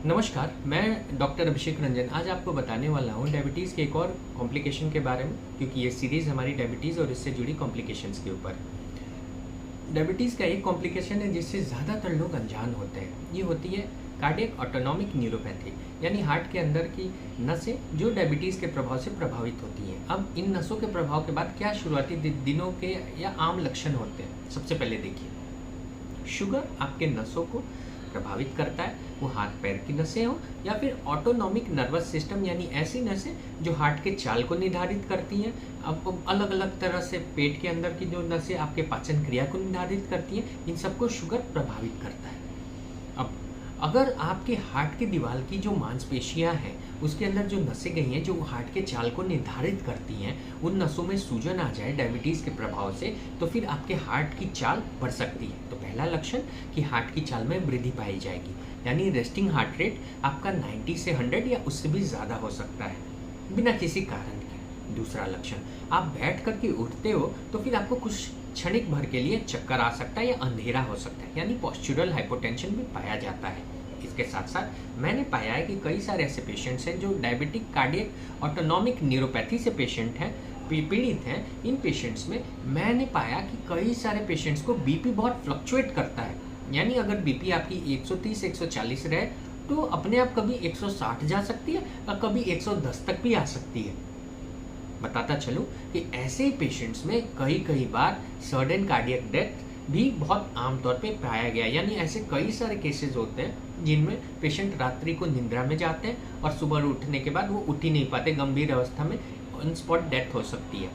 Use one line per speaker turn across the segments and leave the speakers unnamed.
नमस्कार, मैं डॉक्टर अभिषेक रंजन आज आपको बताने वाला हूँ डायबिटीज़ के एक और कॉम्प्लिकेशन के बारे में, क्योंकि ये सीरीज़ हमारी डायबिटीज़ और इससे जुड़ी कॉम्प्लिकेशंस के ऊपर। डायबिटीज़ का एक कॉम्प्लिकेशन है जिससे ज़्यादातर लोग अनजान होते हैं। ये होती है कार्डियक ऑटोनॉमिक न्यूरोपैथी, यानी हार्ट के अंदर की नसें जो डायबिटीज़ के प्रभाव से प्रभावित होती हैं। अब इन नसों के प्रभाव के बाद क्या शुरुआती दिनों के या आम लक्षण होते हैं? सबसे पहले देखिए, शुगर आपके नसों को प्रभावित करता है, वो हाथ पैर की नसें हो या फिर ऑटोनॉमिक नर्वस सिस्टम, यानी ऐसी नसें जो हार्ट के चाल को निर्धारित करती हैं। अब अलग अलग तरह से पेट के अंदर की जो नसें आपके पाचन क्रिया को निर्धारित करती हैं, इन सबको शुगर प्रभावित करता है। अब अगर आपके हार्ट की दीवार की जो मांसपेशियां हैं उसके अंदर जो नसें गई हैं जो हार्ट के चाल को निर्धारित करती हैं, उन नसों में सूजन आ जाए डायबिटीज़ के प्रभाव से, तो फिर आपके हार्ट की चाल बढ़ सकती है। तो पहला लक्षण कि हार्ट की चाल में वृद्धि पाई जाएगी, यानी रेस्टिंग हार्ट रेट आपका 90 से 100 या उससे भी ज़्यादा हो सकता है बिना किसी कारण के। दूसरा लक्षण, आप बैठ करके उठते हो तो फिर आपको कुछ क्षणिक भर के लिए चक्कर आ सकता है या अंधेरा हो सकता है, यानी पोस्चुरल हाइपोटेंशन भी पाया जाता है। इसके साथ साथ मैंने पाया है कि कई सारे ऐसे पेशेंट्स हैं जो डायबिटिक कार्डियक ऑटोनॉमिक न्यूरोपैथी से पेशेंट हैं, पीड़ित हैं। इन पेशेंट्स में मैंने पाया कि कई सारे पेशेंट्स को बीपी बहुत फ्लक्चुएट करता है, यानी अगर बीपी आपकी 130-140 रहे तो अपने आप कभी 160 जा सकती है और कभी 110 तक भी आ सकती है। बताता चलूं कि ऐसे पेशेंट्स में कई बार सडन कार्डियक डेथ भी बहुत आमतौर पे पाया गया, यानी ऐसे कई सारे केसेस होते हैं जिनमें पेशेंट रात्रि को निंद्रा में जाते हैं और सुबह उठने के बाद वो उठ ही नहीं पाते, गंभीर अवस्था में ऑन स्पॉट डेथ हो सकती है।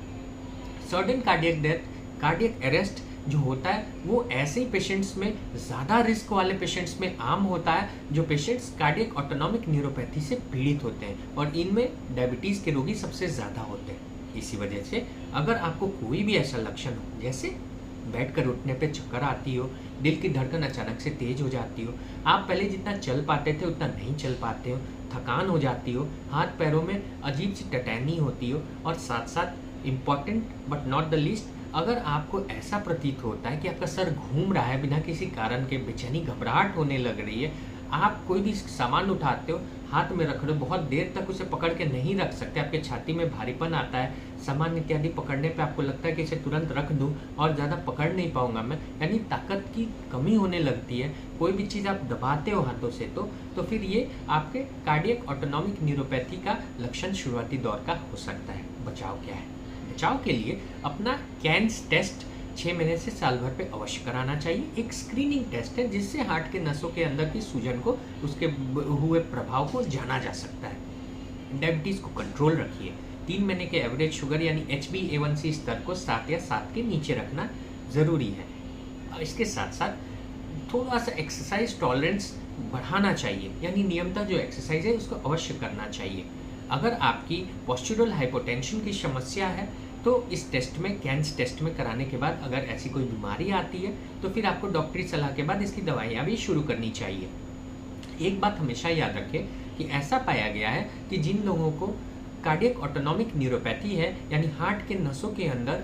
Sudden cardiac death, cardiac arrest जो होता है वो ऐसे ही पेशेंट्स में, ज़्यादा रिस्क वाले पेशेंट्स में आम होता है, जो पेशेंट्स कार्डियक ऑटोनॉमिक न्यूरोपैथी से पीड़ित होते हैं, और इनमें डायबिटीज़ के रोगी सबसे ज़्यादा होते हैं। इसी वजह से अगर आपको कोई भी ऐसा लक्षण हो, जैसे बैठकर उठने पे चक्कर आती हो, दिल की धड़कन अचानक से तेज हो जाती हो, आप पहले जितना चल पाते थे उतना नहीं चल पाते हो, थकान हो जाती हो, हाथ पैरों में अजीब सी टटैनी होती हो, और साथ साथ important but not the least, अगर आपको ऐसा प्रतीत होता है कि आपका सर घूम रहा है बिना किसी कारण के, बेचैनी घबराहट होने लग रही है, आप कोई भी सामान उठाते हो, हाथ में रख रहे हो, बहुत देर तक उसे पकड़ के नहीं रख सकते, आपके छाती में भारीपन आता है, सामान इत्यादि पकड़ने पे आपको लगता है कि इसे तुरंत रख दूं और ज़्यादा पकड़ नहीं पाऊंगा मैं, यानी ताकत की कमी होने लगती है, कोई भी चीज़ आप दबाते हो हाथों से तो फिर ये आपके कार्डियक ऑटोनॉमिक न्यूरोपैथी का लक्षण शुरुआती दौर का हो सकता है। बचाव क्या है? बचाव के लिए अपना कैन्स टेस्ट 6 महीने से साल भर पे अवश्य कराना चाहिए। एक स्क्रीनिंग टेस्ट है जिससे हार्ट के नसों के अंदर की सूजन को, उसके हुए प्रभाव को जाना जा सकता है। डायबिटीज़ को कंट्रोल रखिए। 3 महीने के एवरेज शुगर यानी HbA1c स्तर को 7 या 7 के नीचे रखना ज़रूरी है। इसके साथ साथ थोड़ा सा एक्सरसाइज टॉलरेंस बढ़ाना चाहिए, यानी नियमित जो एक्सरसाइज है उसको अवश्य करना चाहिए। अगर आपकी पोस्चुरल हाइपोटेंशन की समस्या है तो इस टेस्ट में, कैन्स टेस्ट में कराने के बाद अगर ऐसी कोई बीमारी आती है तो फिर आपको डॉक्टरी सलाह के बाद इसकी दवाइयाँ भी शुरू करनी चाहिए। एक बात हमेशा याद रखें कि ऐसा पाया गया है कि जिन लोगों को कार्डियक ऑटोनॉमिक न्यूरोपैथी है, यानी हार्ट के नसों के अंदर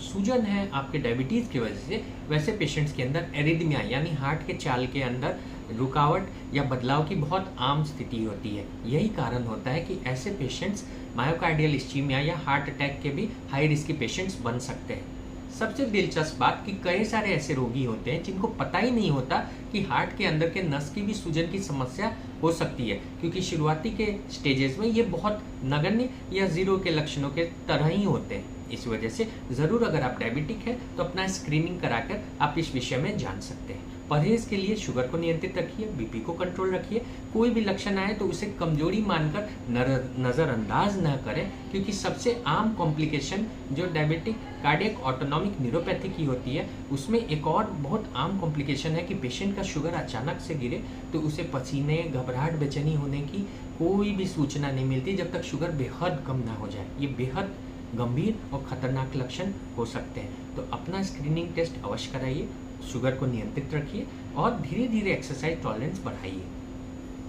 सूजन है आपके डायबिटीज़ की वजह से, वैसे पेशेंट्स के अंदर एरिथमिया यानी हार्ट के चाल के अंदर रुकावट या बदलाव की बहुत आम स्थिति होती है। यही कारण होता है कि ऐसे पेशेंट्स मायोकार्डियल इस्चीमिया या हार्ट अटैक के भी हाई रिस्क के पेशेंट्स बन सकते हैं। सबसे दिलचस्प बात कि कई सारे ऐसे रोगी होते हैं जिनको पता ही नहीं होता कि हार्ट के अंदर के नस की भी सूजन की समस्या हो सकती है, क्योंकि शुरुआती के स्टेजेस में ये बहुत नगण्य या जीरो के लक्षणों के तरह ही होते हैं। इस वजह से ज़रूर अगर आप डायबिटिक हैं तो अपना स्क्रीनिंग कराकर आप इस विषय में जान सकते हैं। परहेज के लिए शुगर को नियंत्रित रखिए, बीपी को कंट्रोल रखिए, कोई भी लक्षण आए तो उसे कमजोरी मानकर नज़रअंदाज न करें, क्योंकि सबसे आम कॉम्प्लिकेशन जो डायबिटिक कार्डियक ऑटोनॉमिक न्यूरोपैथी की होती है उसमें एक और बहुत आम कॉम्प्लिकेशन है कि पेशेंट का शुगर अचानक से गिरे तो उसे पसीने, घबराहट, बेचैनी होने की कोई भी सूचना नहीं मिलती जब तक शुगर बेहद कम ना हो जाए। ये बेहद गंभीर और खतरनाक लक्षण हो सकते हैं। तो अपना स्क्रीनिंग टेस्ट अवश्य कराइए, शुगर को नियंत्रित रखिए और धीरे धीरे एक्सरसाइज टॉलरेंस बढ़ाइए।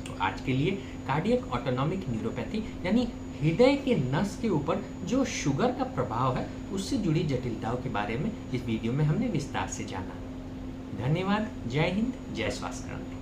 तो आज के लिए कार्डियक ऑटोनॉमिक न्यूरोपैथी यानी हृदय के नस के ऊपर जो शुगर का प्रभाव है उससे जुड़ी जटिलताओं के बारे में इस वीडियो में हमने विस्तार से जाना। धन्यवाद। जय हिंद, जय स्वास्थ्य क्रांति।